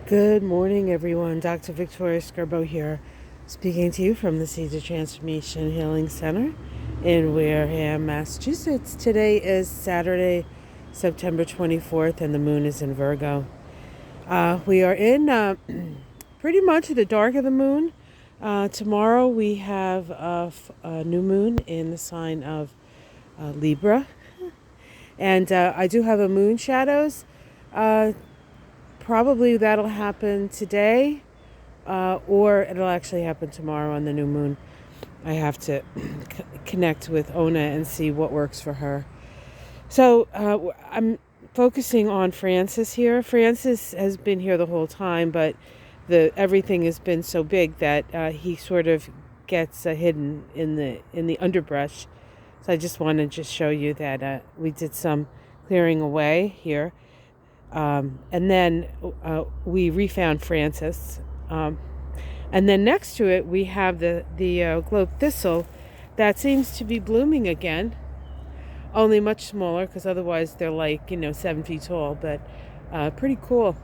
Good morning, everyone. Dr. Victoria Scarbo here, speaking to you from the Seeds of Transformation Healing Center in Wareham, Massachusetts. Today is Saturday, September 24th, and the moon is in Virgo. We are in pretty much the dark of the moon. Tomorrow we have a new moon in the sign of Libra, and I do have a moon shadows. Probably that'll happen today, or it'll actually happen tomorrow on the new moon. I have to connect with Ona and see what works for her. So I'm focusing on Francis here. Francis has been here the whole time, but everything has been so big that he sort of gets hidden in the underbrush. So I just wanted to show you that we did some clearing away here. And then we refound Francis. And then next to it, we have the globe thistle that seems to be blooming again, only much smaller because otherwise they're like, 7 feet tall, but pretty cool.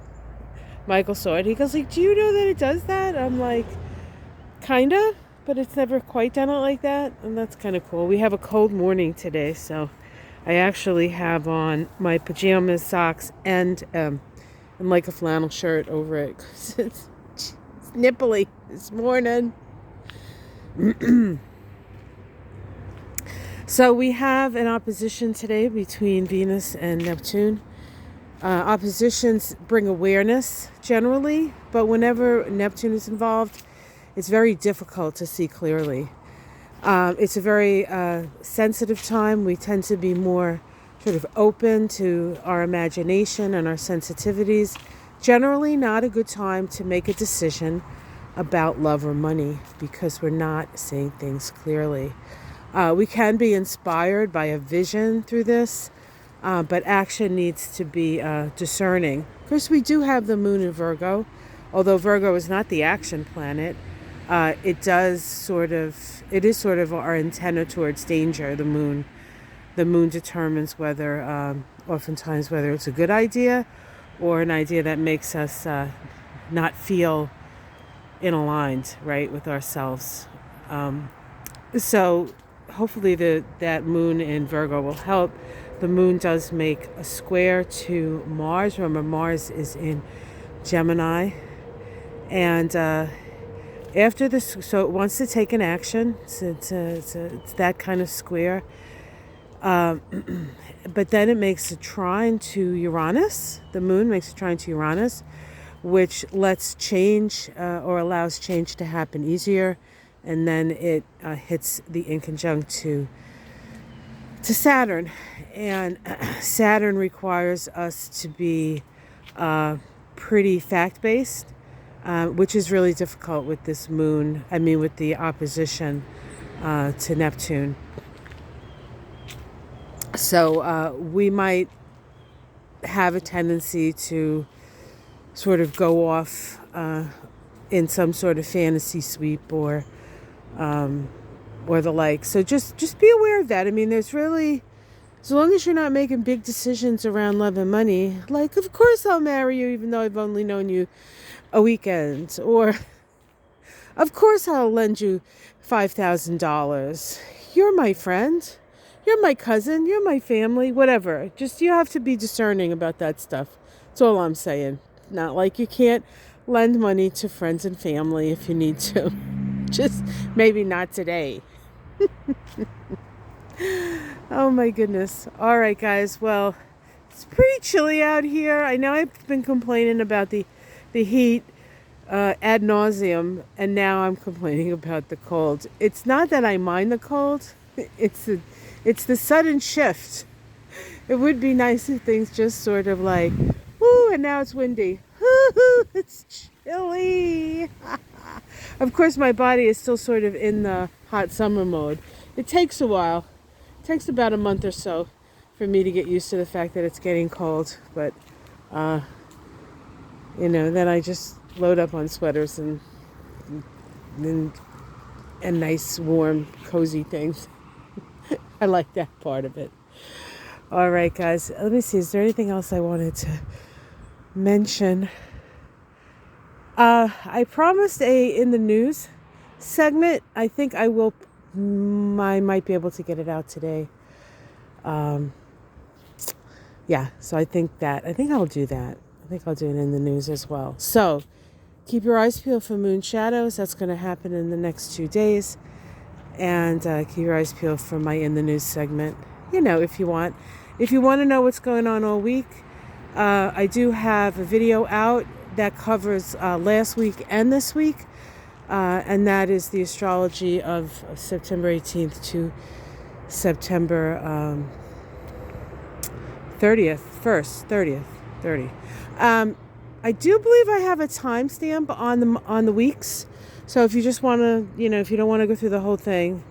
Michael saw it. He goes like, do you know that it does that? I'm like, kind of, but it's never quite done it like that. And that's kind of cool. We have a cold morning today, so I actually have on my pajamas, socks, and like a flannel shirt over it. It's nipply this morning. So we have an opposition today between Venus and Neptune. Oppositions bring awareness generally, but whenever Neptune is involved, it's very difficult to see clearly. It's a very sensitive time. We tend to be more sort of open to our imagination and our sensitivities. Generally not a good time to make a decision about love or money because we're not seeing things clearly. We can be inspired by a vision through this, but action needs to be discerning. Of course, we do have the moon in Virgo, although Virgo is not the action planet. It is sort of our antenna towards danger, the moon. The moon determines oftentimes whether it's a good idea or an idea that makes us not feel in aligned, right, with ourselves. So hopefully that moon in Virgo will help. The moon does make a square to Mars. Remember, Mars is in Gemini. And after this, so it wants to take an action. It's that kind of square. But then it makes a trine to Uranus. The moon makes a trine to Uranus, which lets change or allows change to happen easier. And then it hits the inconjunct to Saturn. And Saturn requires us to be pretty fact-based. Which is really difficult with this moon, with the opposition to Neptune. So we might have a tendency to sort of go off in some sort of fantasy sweep or the like. So just be aware of that. There's really, as long as you're not making big decisions around love and money, like, of course I'll marry you even though I've only known you a weekend, or of course I'll lend you $5,000. You're my friend. You're my cousin. You're my family. Whatever. Just you have to be discerning about that stuff. That's all I'm saying. Not like you can't lend money to friends and family if you need to. Just maybe not today. Oh my goodness. All right, guys. Well, it's pretty chilly out here. I know I've been complaining about the heat ad nauseum, and now I'm complaining about the cold. It's not that I mind the cold. It's the sudden shift. It would be nice if things just sort of like, whoo, and now it's windy. It's chilly. Of course, my body is still sort of in the hot summer mode. It takes a while. It takes about a month or so for me to get used to the fact that it's getting cold. But, then I just load up on sweaters and nice, warm, cozy things. I like that part of it. All right, guys. Let me see. Is there anything else I wanted to mention? I promised a in the news segment. I think I will. I might be able to get it out today. Yeah, so I think I'll do that. I think I'll do it in the news as well. So keep your eyes peeled for moon shadows. That's going to happen in the next 2 days. And keep your eyes peeled for my in the news segment. You know, if you want. If you want to know what's going on all week, I do have a video out that covers last week and this week. And that is the astrology of September 18th to September 30th. I do believe I have a timestamp on the weeks. So if you just want to, if you don't want to go through the whole thing,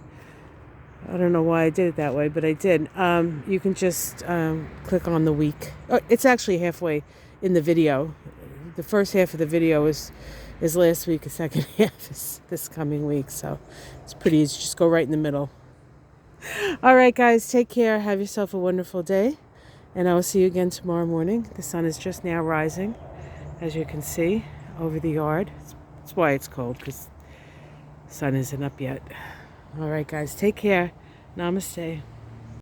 I don't know why I did it that way, but I did. You can just click on the week. Oh, it's actually halfway in the video. The first half of the video is last week. The second half is this coming week. So it's pretty easy. Just go right in the middle. All right, guys. Take care. Have yourself a wonderful day. And I will see you again tomorrow morning. The sun is just now rising, as you can see, over the yard. That's why it's cold, because the sun isn't up yet. All right, guys. Take care. Namaste.